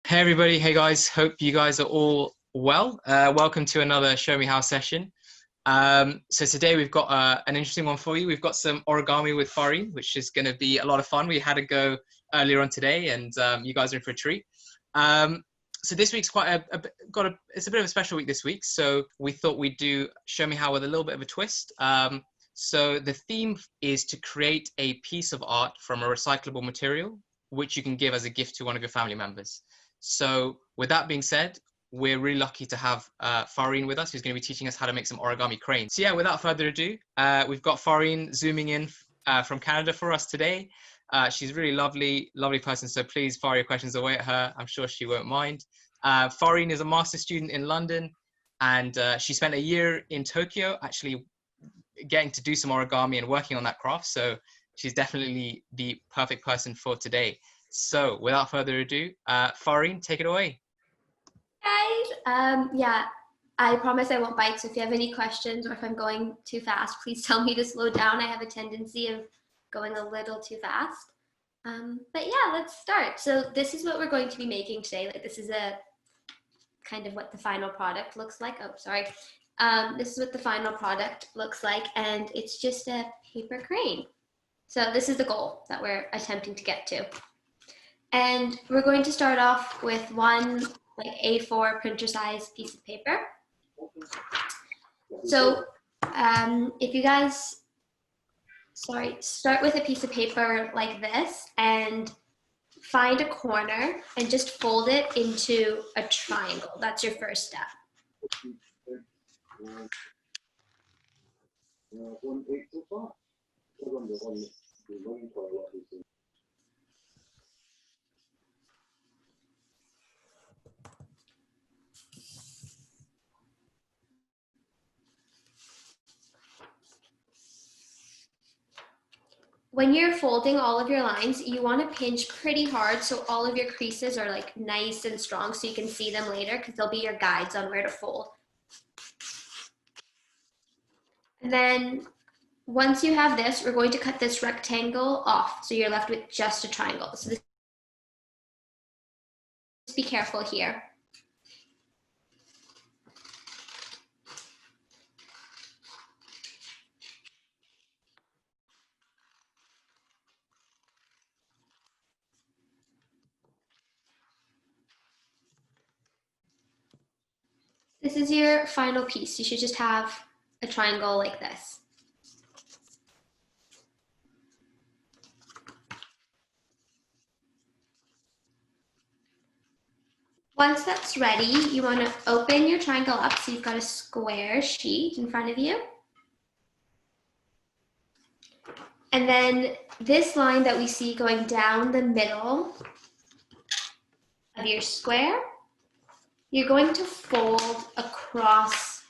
Hey everybody, hey guys, hope you guys are all well. Welcome to another Show Me How session. So today we've got an interesting one for you. We've got some origami with Fahreen, which is going to be a lot of fun. We had a go earlier on today and you guys are in for a treat. So this week's quite it's a bit of a special week this week. So we thought we'd do Show Me How with a little bit of a twist. So the theme is to create a piece of art from a recyclable material, which you can give as a gift to one of your family members. So with that being said, we're really lucky to have Fahreen with us, who's going to be teaching us how to make some origami cranes. So yeah, without further ado, we've got Fahreen zooming in from Canada for us today. She's a really lovely person, so please fire your questions away at her. I'm sure she won't mind. Fahreen is a master's student in London, and she spent a year in Tokyo actually getting to do some origami and working on that craft. So she's definitely the perfect person for today. So without further ado, Fahreen, take it away. Guys, yeah, I promise I won't bite. So if you have any questions or if I'm going too fast, please tell me to slow down. I have a tendency of going a little too fast. But yeah, let's start. So this is what we're going to be making today. Like, this is a kind of what the final product looks like. Oh, sorry. This is what the final product looks like, and it's just a paper crane. So this is the goal that we're attempting to get to. And we're going to start off with one like A4 printer size piece of paper. So if you guys, start with a piece of paper like this and find a corner and just fold it into a triangle. That's your first step. When you're folding all of your lines, you want to pinch pretty hard so all of your creases are like nice and strong so you can see them later, because they'll be your guides on where to fold. And then once you have this, we're going to cut this rectangle off so you're left with just a triangle. So this, just be careful here. This is your final piece. You should just have a triangle like this. Once that's ready, you want to open your triangle up so you've got a square sheet in front of you. And then this line that we see going down the middle of your square, you're going to fold across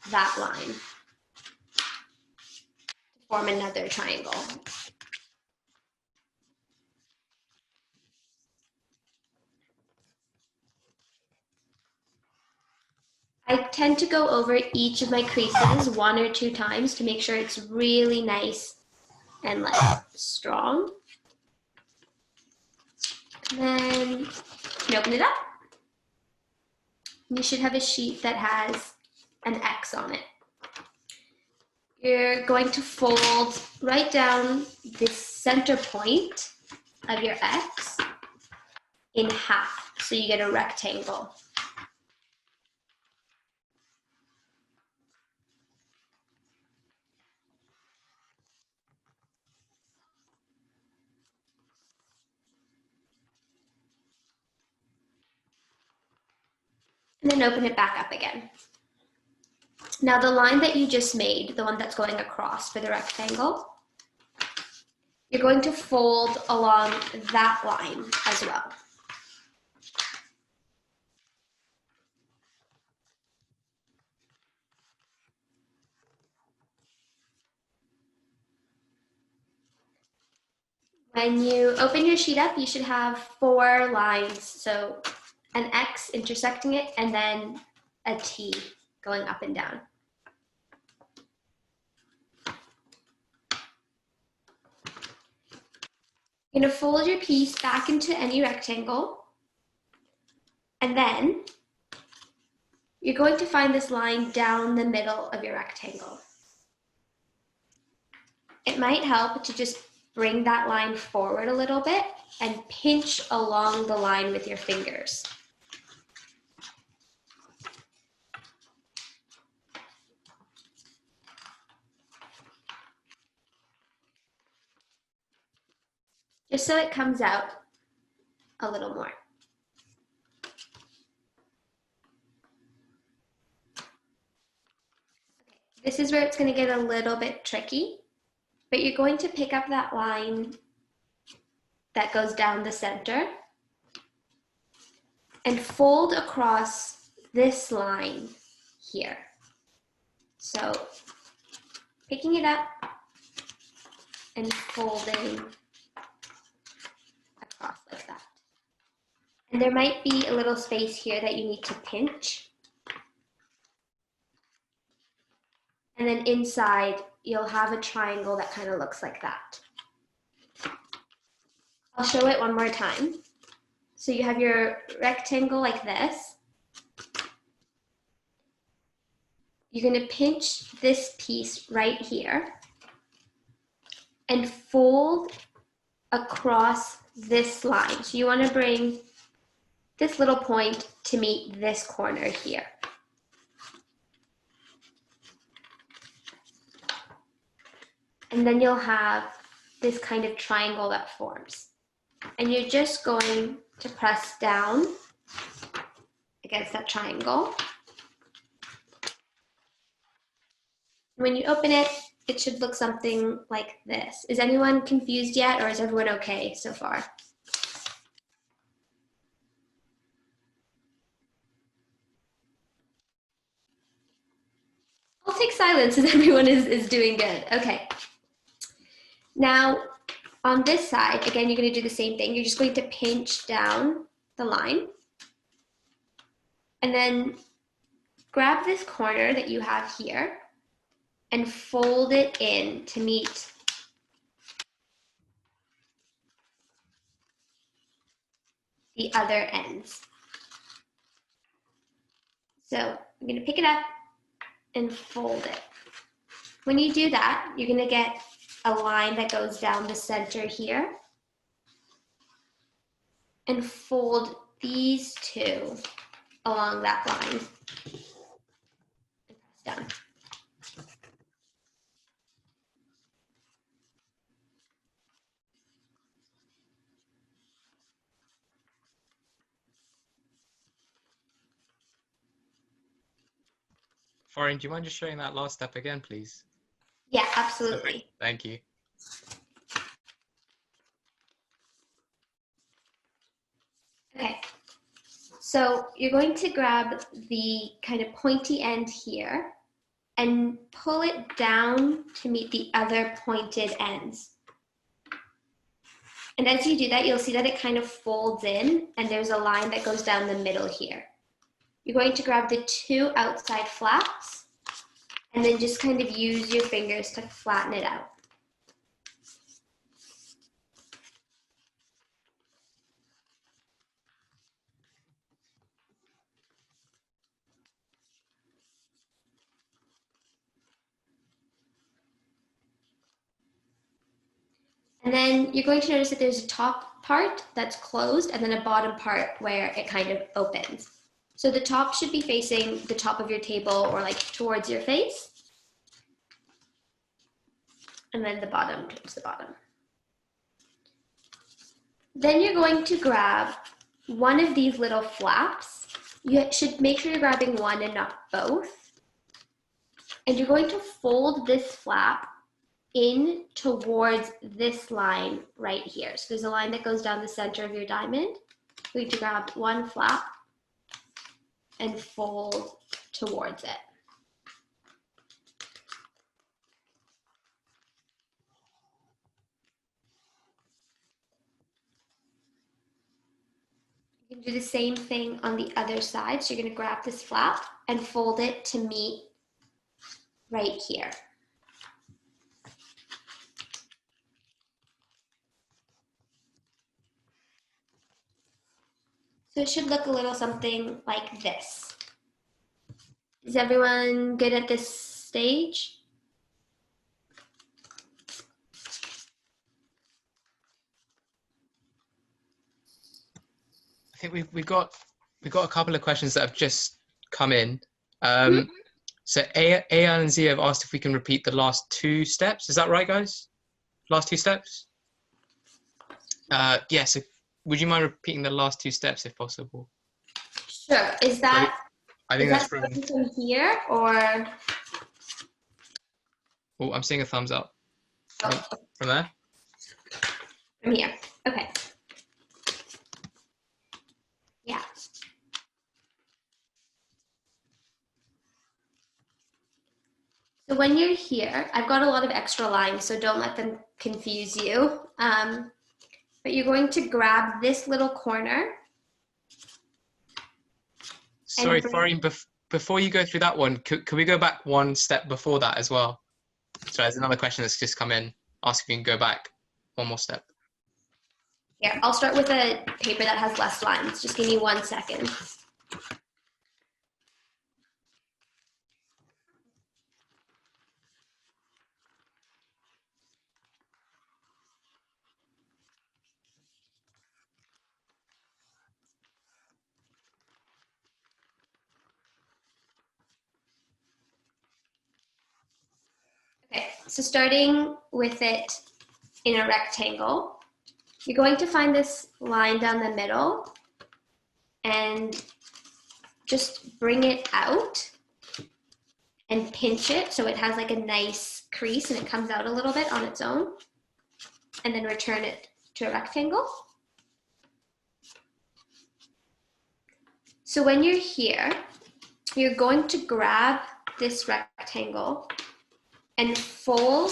that line to form another triangle. I tend to go over each of my creases 1 or 2 times to make sure it's really nice and like strong. And then you can open it up. You should have a sheet that has an X on it. You're going to fold right down the center point of your X in half, so you get a rectangle. And then open it back up again. Now the line that you just made, the one that's going across for the rectangle, you're going to fold along that line as well. When you open your sheet up, you should have 4 lines. So an X intersecting it, and then a T going up and down. You're going to fold your piece back into any rectangle. And then you're going to find this line down the middle of your rectangle. It might help to just bring that line forward a little bit and pinch along the line with your fingers. Just so it comes out a little more. Okay. This is where it's going to get a little bit tricky, but you're going to pick up that line that goes down the center and fold across this line here. So picking it up and folding across like that. And there might be a little space here that you need to pinch. And then inside, you'll have a triangle that kind of looks like that. I'll show it one more time. So you have your rectangle like this. You're going to pinch this piece right here and fold across this line. So you want to bring this little point to meet this corner here. And then you'll have this kind of triangle that forms. And you're just going to press down against that triangle. When you open it, it should look something like this. Is anyone confused yet, or is everyone okay so far? I'll take silence as everyone is doing good. Okay. Now, on this side, again, you're going to do the same thing. You're just going to pinch down the line. And then grab this corner that you have here and fold it in to meet the other ends. So I'm going to pick it up and fold it. When you do that, you're going to get a line that goes down the center here and fold these two along that line and press down. Fahreen, do you mind just showing that last step again, please? Yeah, absolutely. Okay, thank you. Okay, so you're going to grab the kind of pointy end here and pull it down to meet the other pointed ends. And as you do that, you'll see that it kind of folds in and there's a line that goes down the middle here. You're going to grab the two outside flaps and then just kind of use your fingers to flatten it out. And then you're going to notice that there's a top part that's closed and then a bottom part where it kind of opens. So the top should be facing the top of your table or like towards your face. And then the bottom towards the bottom. Then you're going to grab one of these little flaps. You should make sure you're grabbing one and not both. And you're going to fold this flap in towards this line right here. So there's a line that goes down the center of your diamond. You're going to grab one flap and fold towards it. You can do the same thing on the other side. So you're going to grab this flap and fold it to meet right here. So it should look a little something like this. Is everyone good at this stage? I think we've got a couple of questions that have just come in. So A and Z have asked if we can repeat the last two steps. Is that right, guys? Last two steps? Yeah, so would you mind repeating the last two steps if possible? Sure. Is that, I think that's from here or? Oh, I'm seeing a thumbs up. Oh. From there? From here. Okay. Yeah. So when you're here, I've got a lot of extra lines, so don't let them confuse you. But you're going to grab this little corner. Sorry, Fahreen, before you go through that one, could we go back one step before that as well? So there's another question that's just come in. Ask if you can go back one more step. Here, I'll start with a paper that has less lines. Just give me 1 second. Okay, so starting with it in a rectangle, you're going to find this line down the middle and just bring it out and pinch it so it has like a nice crease and it comes out a little bit on its own, and then return it to a rectangle. So when you're here, you're going to grab this rectangle and fold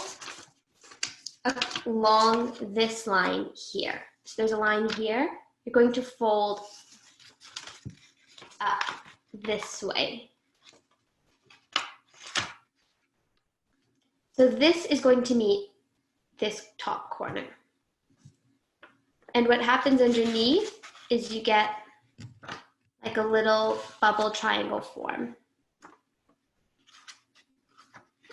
along this line here. So there's a line here. You're going to fold up this way. So this is going to meet this top corner. And what happens underneath is you get like a little bubble triangle form.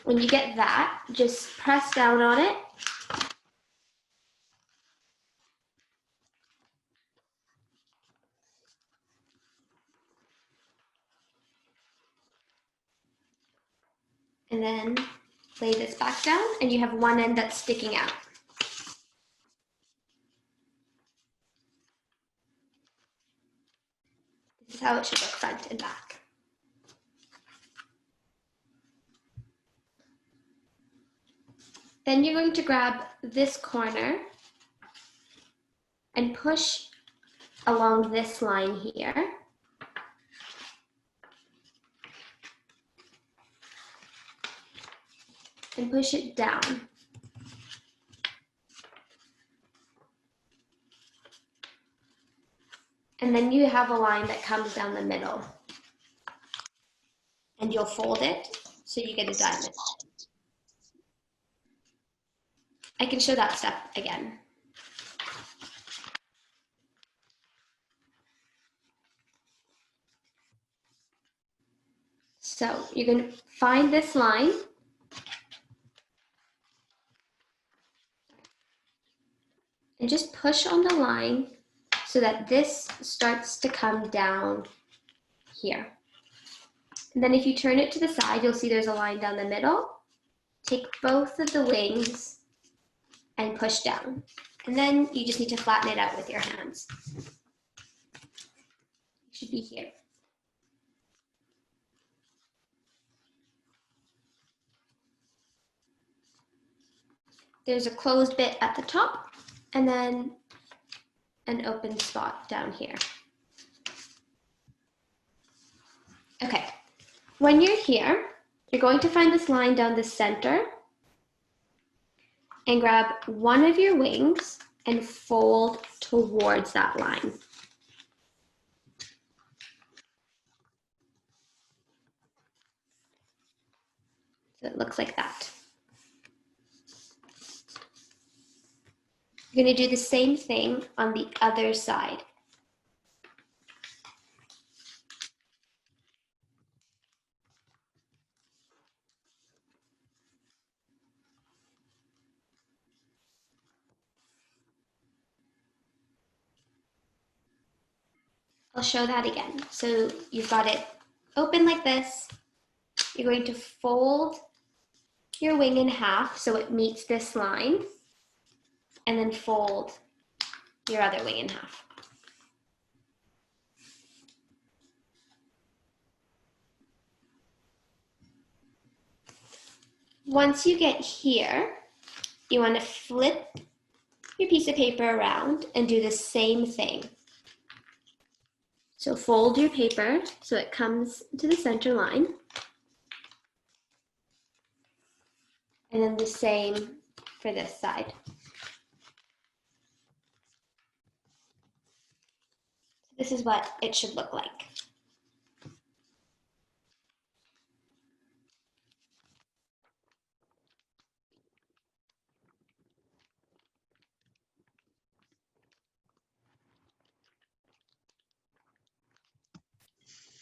When you get that, just press down on it. And then lay this back down, and you have one end that's sticking out. This is how it should look front and back. Then you're going to grab this corner and push along this line here. And push it down. And then you have a line that comes down the middle. And you'll fold it so you get a diamond. I can show that step again. So you're going to find this line. And just push on the line so that this starts to come down here. And then if you turn it to the side, you'll see there's a line down the middle. Take both of the wings and push down. And then you just need to flatten it out with your hands. It should be here. There's a closed bit at the top, and then an open spot down here. Okay, when you're here, you're going to find this line down the center and grab one of your wings and fold towards that line. So it looks like that. You're going to do the same thing on the other side. I'll show that again. So you've got it open like this. You're going to fold your wing in half so it meets this line, and then fold your other wing in half. Once you get here, you want to flip your piece of paper around and do the same thing. So fold your paper so it comes to the center line. And then the same for this side. This is what it should look like.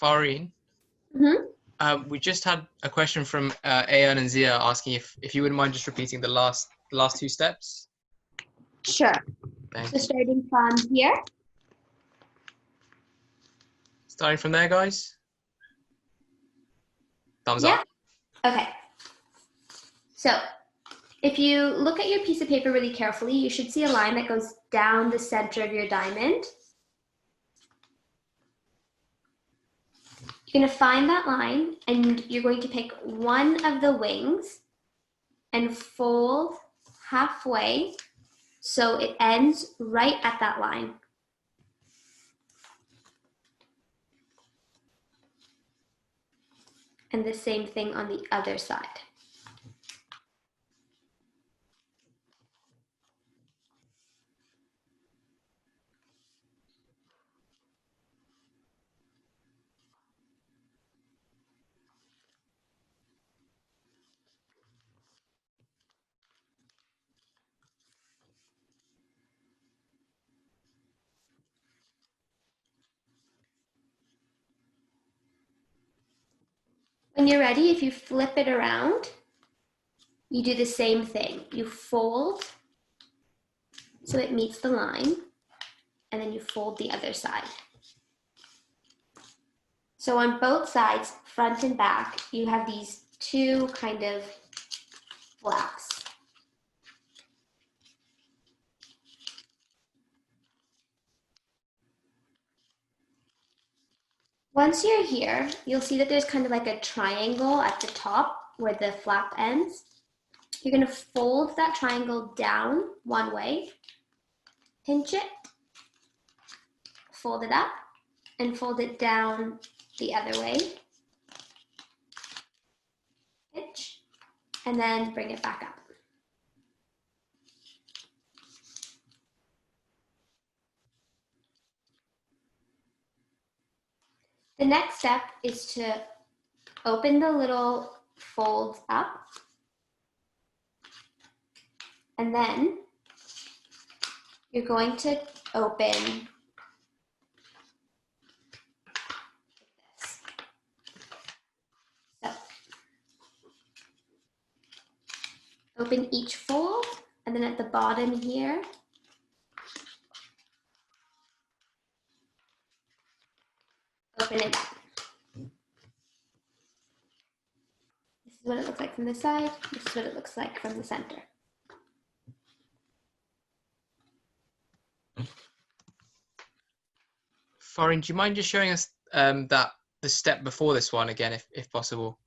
Fahreen, we just had a question from Ayan and Zia asking if you wouldn't mind just repeating the last two steps. Sure. Thank So you. starting from here. Starting from there, guys. Thumbs Yeah. up. Okay. So if you look at your piece of paper really carefully, you should see a line that goes down the center of your diamond. You're going to find that line and you're going to pick one of the wings and fold halfway so it ends right at that line. And the same thing on the other side. When you're ready, if you flip it around, you do the same thing. You fold so it meets the line, and then you fold the other side. So on both sides, front and back, you have these two kind of flaps. Once you're here, you'll see that there's kind of like a triangle at the top where the flap ends. You're going to fold that triangle down one way, pinch it, fold it up, and fold it down the other way. Pinch, and then bring it back up. The next step is to open the little folds up, and then you're going to open this. So open each fold, and then at the bottom here, open it up. This is what it looks like from the side. This is what it looks like from the center. Fahreen, do you mind just showing us the step before this one again, if possible?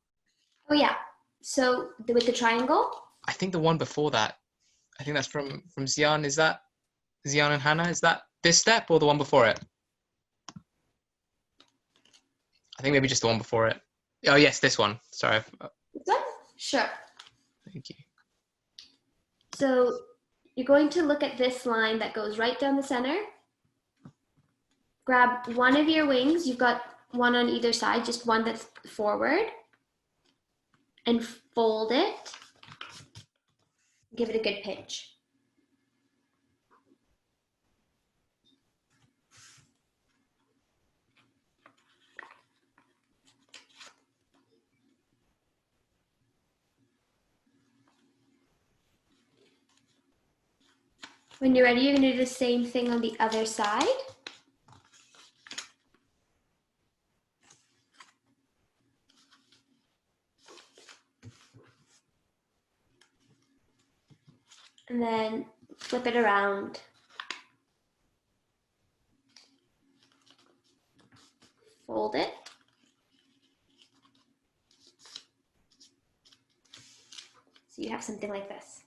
Oh yeah. So with the triangle? I think the one before that. I think that's from Zian. Is that Zian and Hannah? Is that this step or the one before it? I think maybe just the one before it. Oh yes, this one. Sorry. This one? Sure. Thank you. So you're going to look at this line that goes right down the center. Grab one of your wings. You've got one on either side, just one that's forward. And fold it. Give it a good pinch. When you're ready, you're going to do the same thing on the other side. And then flip it around. Fold it. So you have something like this.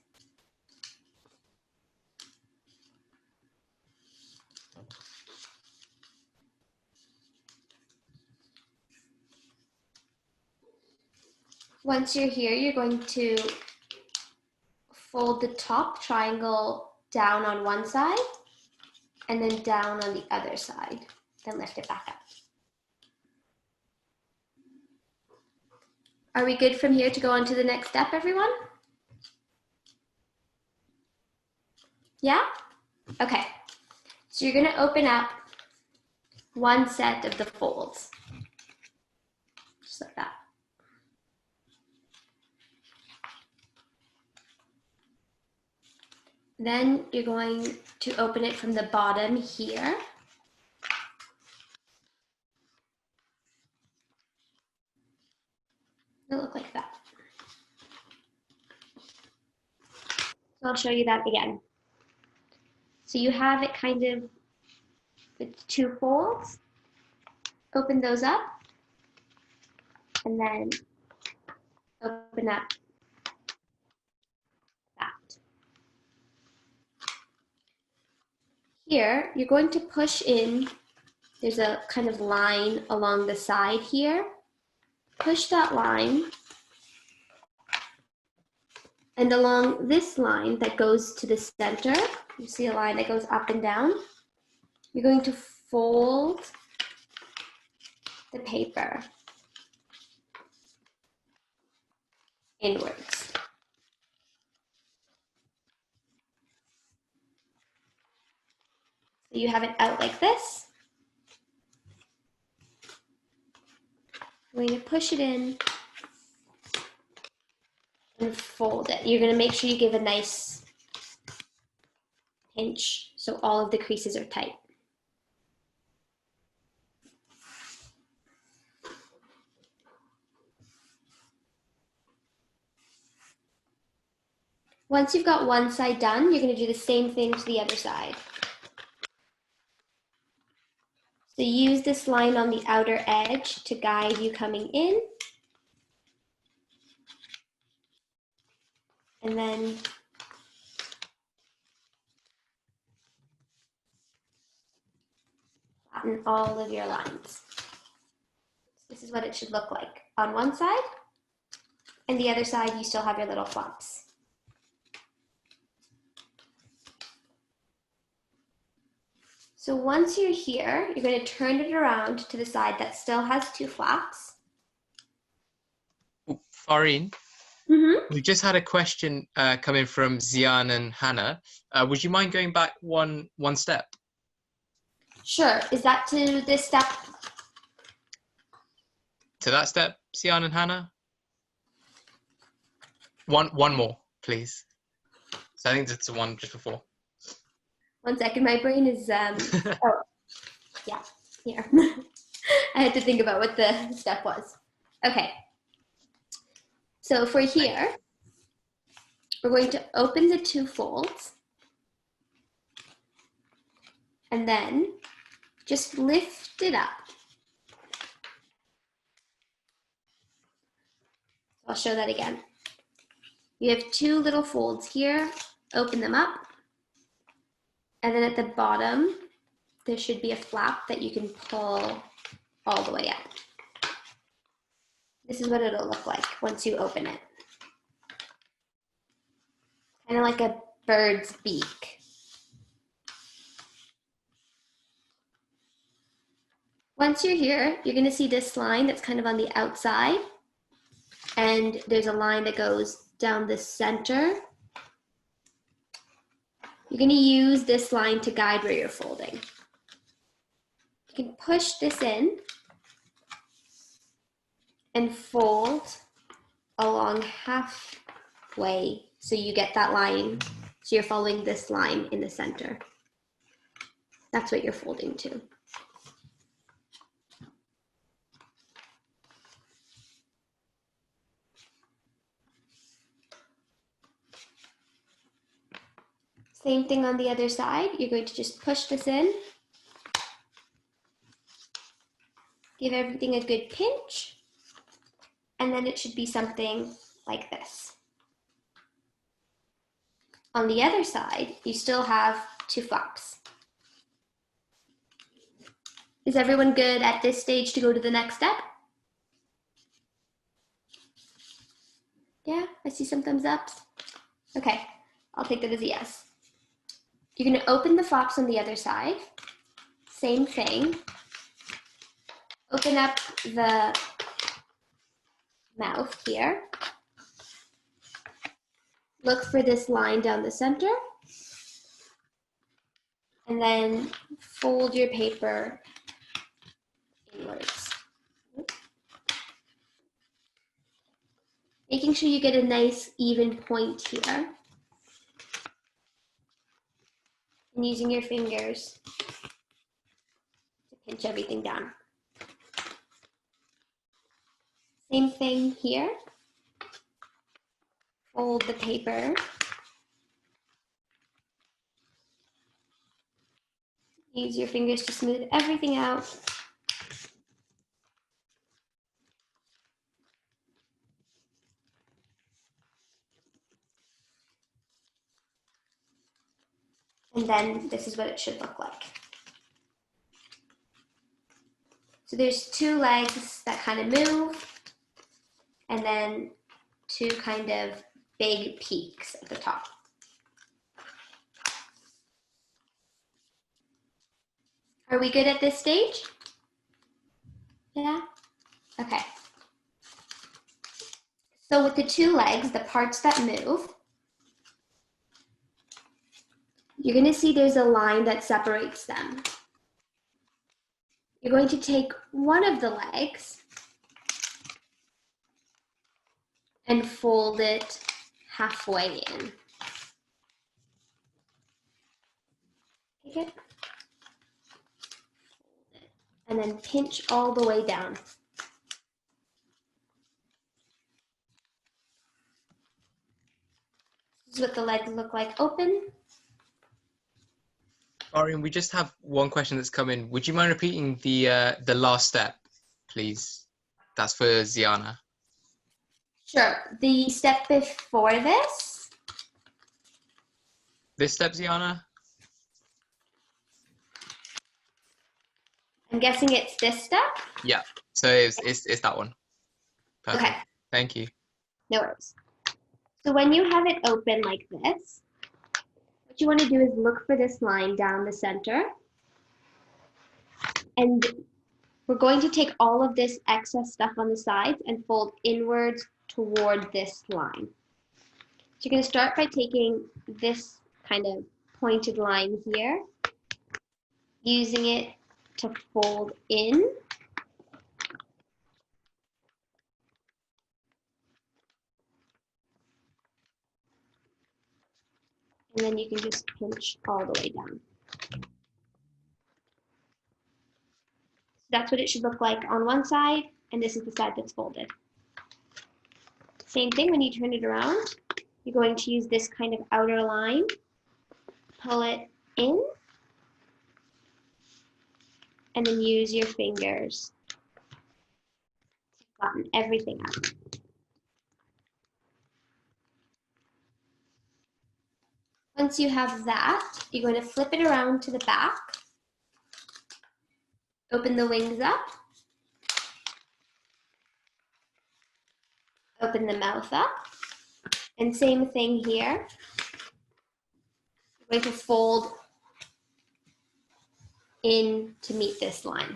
Once you're here, you're going to fold the top triangle down on one side and then down on the other side. Then lift it back up. Are we good from here to go on to the next step, everyone? Yeah? Okay. So you're going to open up one set of the folds. Just like that. Then you're going to open it from the bottom here. It'll look like that. So I'll show you that again. So you have it kind of with two folds. Open those up. And then open up that. Here, you're going to push in. There's a kind of line along the side here. Push that line. And along this line that goes to the center, you see a line that goes up and down. You're going to fold the paper inwards. So you have it out like this. You're going to push it in and fold it. You're going to make sure you give a nice pinch so all of the creases are tight. Once you've got one side done, you're going to do the same thing to the other side. So use this line on the outer edge to guide you coming in. And then flatten all of your lines. This is what it should look like on one side, and the other side you still have your little flaps. So once you're here, you're going to turn it around to the side that still has two flaps. Fahreen, we just had a question coming from Zian and Hannah. Would you mind going back one step? Sure. Is that to this step? To that step, Zian and Hannah? One more, please. So I think that's the one just before. 1 second, my brain is, oh, yeah, here. I had to think about what the step was. Okay. So for here, we're going to open the two folds and then just lift it up. I'll show that again. You have two little folds here, open them up, and then at the bottom, there should be a flap that you can pull all the way up. This is what it'll look like once you open it. Kind of like a bird's beak. Once you're here, you're going to see this line that's kind of on the outside, and there's a line that goes down the center. You're going to use this line to guide where you're folding. You can push this in and fold along halfway so you get that line. So you're following this line in the center. That's what you're folding to. Same thing on the other side. You're going to just push this in. Give everything a good pinch. And then it should be something like this. On the other side, you still have 2 flaps. Is everyone good at this stage to go to the next step? Yeah, I see some thumbs ups. Okay, I'll take that as a yes. You're going to open the flaps on the other side. Same thing. Open up the mouth here. Look for this line down the center. And then fold your paper inwards. Making sure you get a nice even point here. And using your fingers to pinch everything down. Same thing here. Fold the paper. Use your fingers to smooth everything out. And then this is what it should look like. So there's 2 legs that kind of move, and then 2 kind of big peaks at the top. Are we good at this stage? Yeah? Okay. So with the 2 legs, the parts that move, you're going to see there's a line that separates them. You're going to take one of the legs and fold it halfway in. Take it. And then pinch all the way down. This is what the legs look like open. Fahreen, we just have one question that's come in. Would you mind repeating the last step, please? That's for Ziana. Sure. The step before this. This step, Ziana? I'm guessing it's this step. Yeah. So it's that one. Perfect. Okay. Thank you. No worries. So when you have it open like this, what you want to do is look for this line down the center. And we're going to take all of this excess stuff on the sides and fold inwards toward this line. So you're going to start by taking this kind of pointed line here, using it to fold in. And then you can just pinch all the way down. So that's what it should look like on one side, and this is the side that's folded. Same thing when you turn it around. You're going to use this kind of outer line, pull it in, and then use your fingers to flatten everything out. Once you have that, you're going to flip it around to the back, open the wings up, open the mouth up, and same thing here. You're going to fold in to meet this line.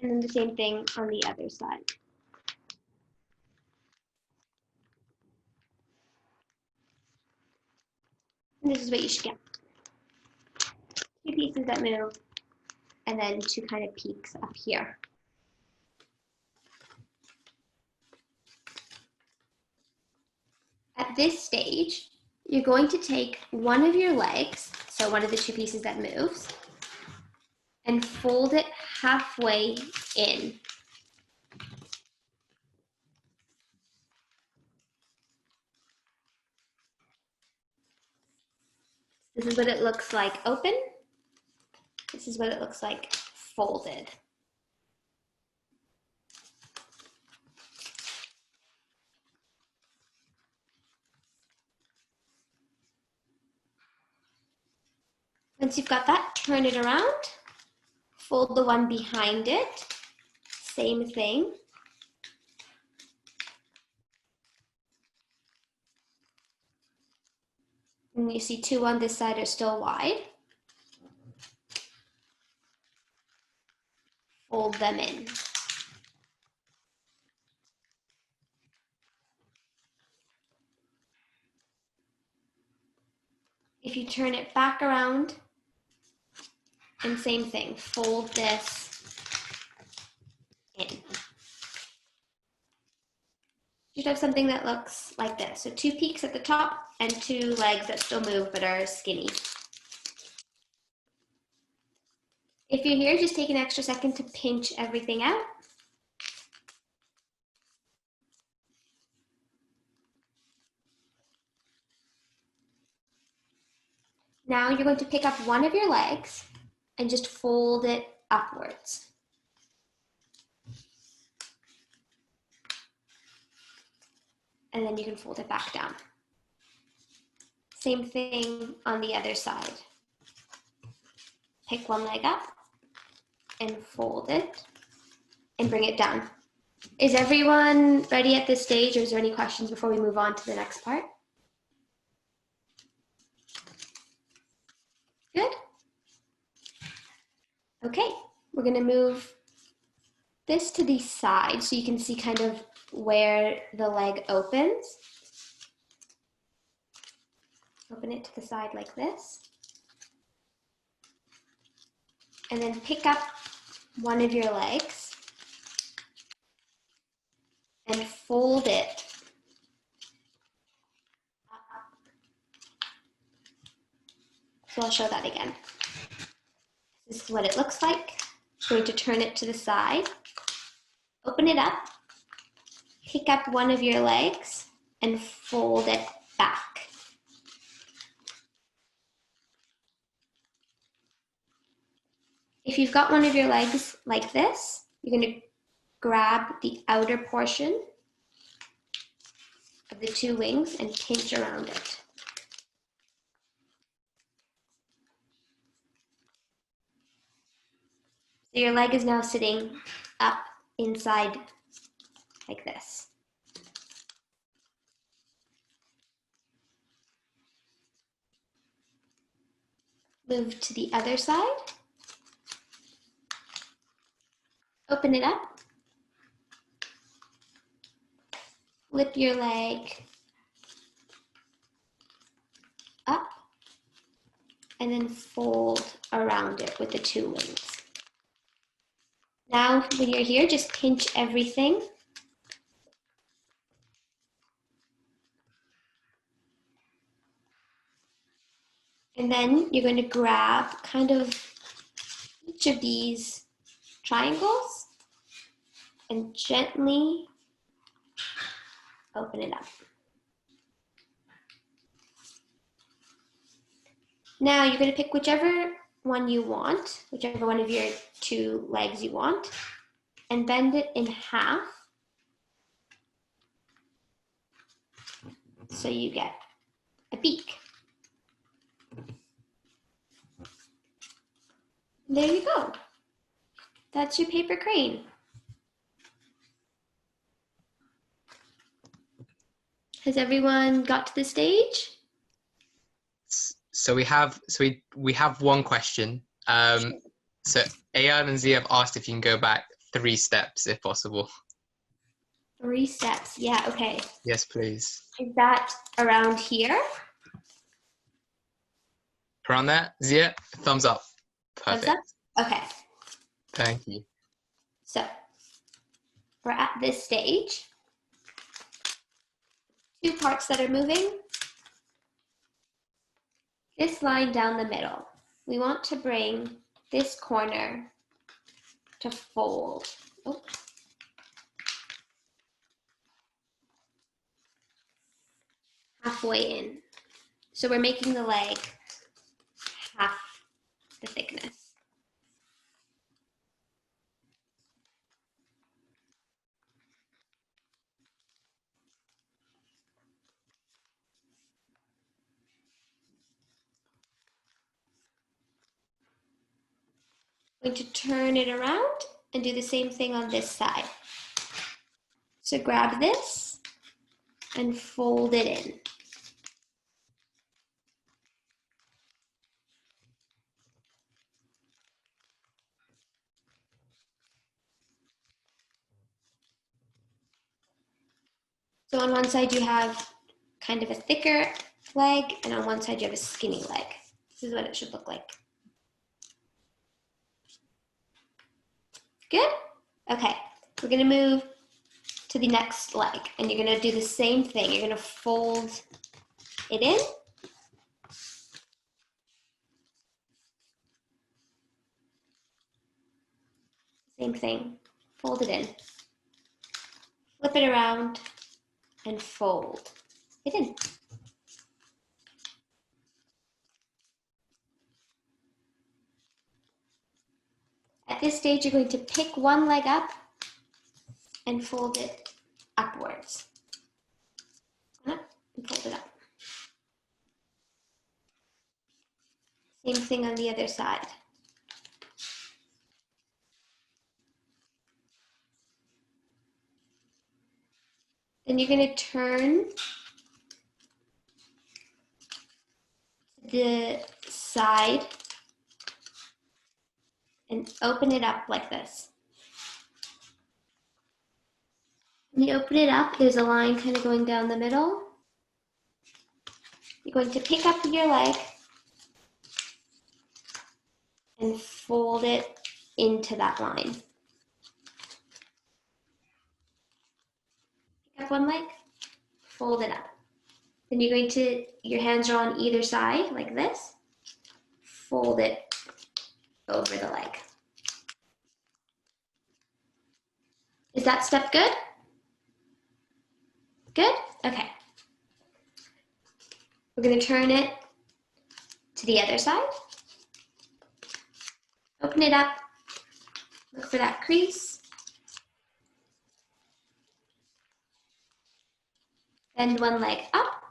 And then the same thing on the other side. And this is what you should get. 2 pieces that move, and then 2 kind of peaks up here. At this stage, you're going to take one of your legs, so one of the 2 pieces that moves, and fold it halfway in. This is what it looks like open. This is what it looks like folded. Once you've got that, turn it around, fold the one behind it, same thing. And you see two on this side are still wide. Fold them in. If you turn it back around, and same thing, fold this in. You should have something that looks like this. So two peaks at the top and two legs that still move but are skinny. If you're here, just take an extra second to pinch everything out. Now you're going to pick up one of your legs and just fold it upwards. And then you can fold it back down. Same thing on the other side. Pick one leg up and fold it and bring it down. Is everyone ready at this stage, or is there any questions before we move on to the next part? Good. Okay, we're gonna move this to the side so you can see kind of where the leg opens. Open it to the side like this. And then pick up one of your legs and fold it up. So I'll show that again. This is what it looks like. I'm going to turn it to the side, open it up, pick up one of your legs and fold it back. If you've got one of your legs like this, you're going to grab the outer portion of the two wings and pinch around it. So your leg is now sitting up inside like this. Move to the other side. Open it up. Flip your leg up and then fold around it with the two wings. Now, when you're here, just pinch everything. And then you're going to grab kind of each of these triangles and gently open it up. Now you're going to pick whichever one you want, whichever one of your two legs you want, and bend it in half so you get a beak. There you go. That's your paper crane. Has everyone got to the stage? So we have one question. So Ayan and Zia have asked if you can go back 3 steps if possible. 3 steps. Yeah, okay. Yes, please. Is that around here? Around there? Zia, thumbs up. Perfect. Thumbs up? Okay. Thank you. So we're at this stage. 2 parts that are moving. This line down the middle. We want to bring this corner to fold. Oh. Halfway in. So we're making the leg half the thickness. I'm going to turn it around and do the same thing on this side. So grab this and fold it in. So on one side you have kind of a thicker leg, and on one side you have a skinny leg. This is what it should look like. Good? Okay, we're gonna move to the next leg, and you're gonna do the same thing. You're gonna fold it in. Same thing, fold it in. Flip it around and fold it in. At this stage, you're going to pick one leg up and fold it upwards. And fold it up. Same thing on the other side. Then you're going to turn to the side and open it up like this. When you open it up, there's a line kind of going down the middle. You're going to pick up your leg and fold it into that line. Pick up one leg, fold it up. Then you're going to, your hands are on either side like this. Fold it over the leg. Is that step good? Good? Okay. We're going to turn it to the other side. Open it up. Look for that crease. Bend one leg up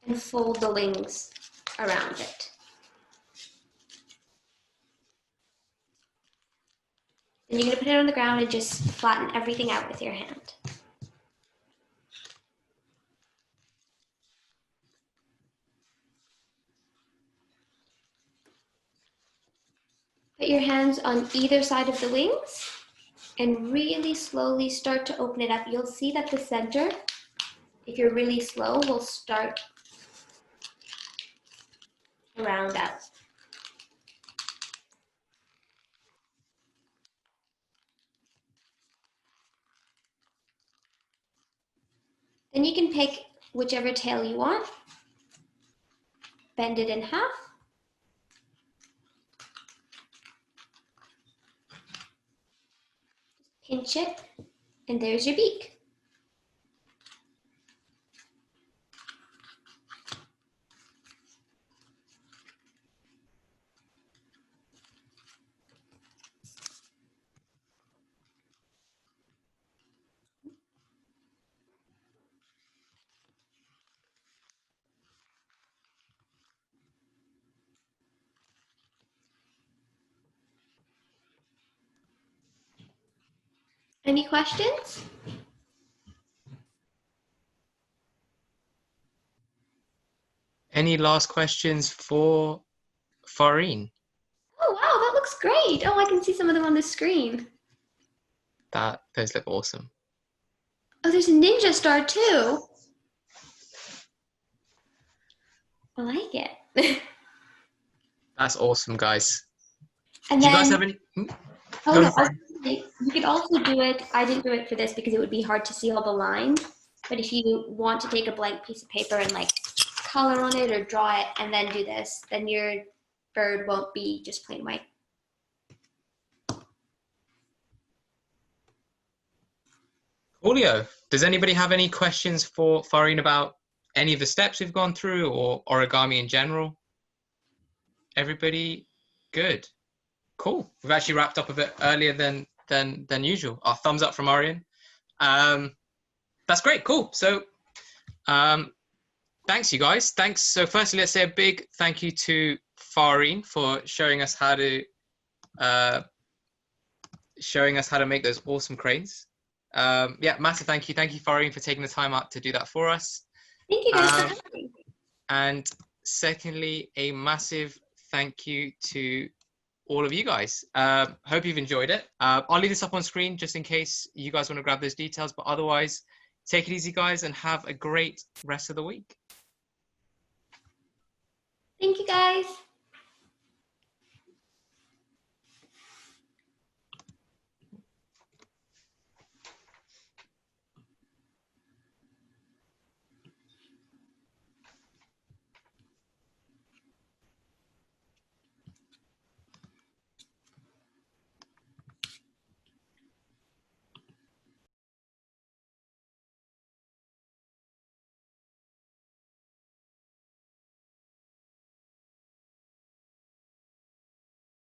and fold the wings around it. Then you're going to put it on the ground and just flatten everything out with your hand. Put your hands on either side of the wings and really slowly start to open it up. You'll see that the center, if you're really slow, will start to round out. Then you can pick whichever tail you want, bend it in half, pinch it, and there's your beak. Any questions? Any last questions for Fahreen? Oh, wow, that looks great. Oh, I can see some of them on the screen. Those look awesome. Oh, there's a ninja star too. I like it. That's awesome, guys. And Do then, you guys have any? oh no, you could also do it. I didn't do it for this because it would be hard to see all the lines. But if you want to take a blank piece of paper and like color on it or draw it and then do this, then you're bird won't be just plain white. Coolio. Does anybody have any questions for Fahreen about any of the steps we've gone through or origami in general? Everybody good? Cool. We've actually wrapped up a bit earlier than usual. Our thumbs up from Arian. That's great. Cool. So thanks, you guys. Thanks. So firstly, let's say a big thank you to Fahreen for showing us how to make those awesome cranes. Yeah, massive thank you. Thank you, Fahreen, for taking the time out to do that for us. Thank you guys for having me. And secondly, a massive thank you to all of you guys. Hope you've enjoyed it. I'll leave this up on screen just in case you guys want to grab those details, but otherwise, take it easy, guys, and have a great rest of the week. Thank you, guys.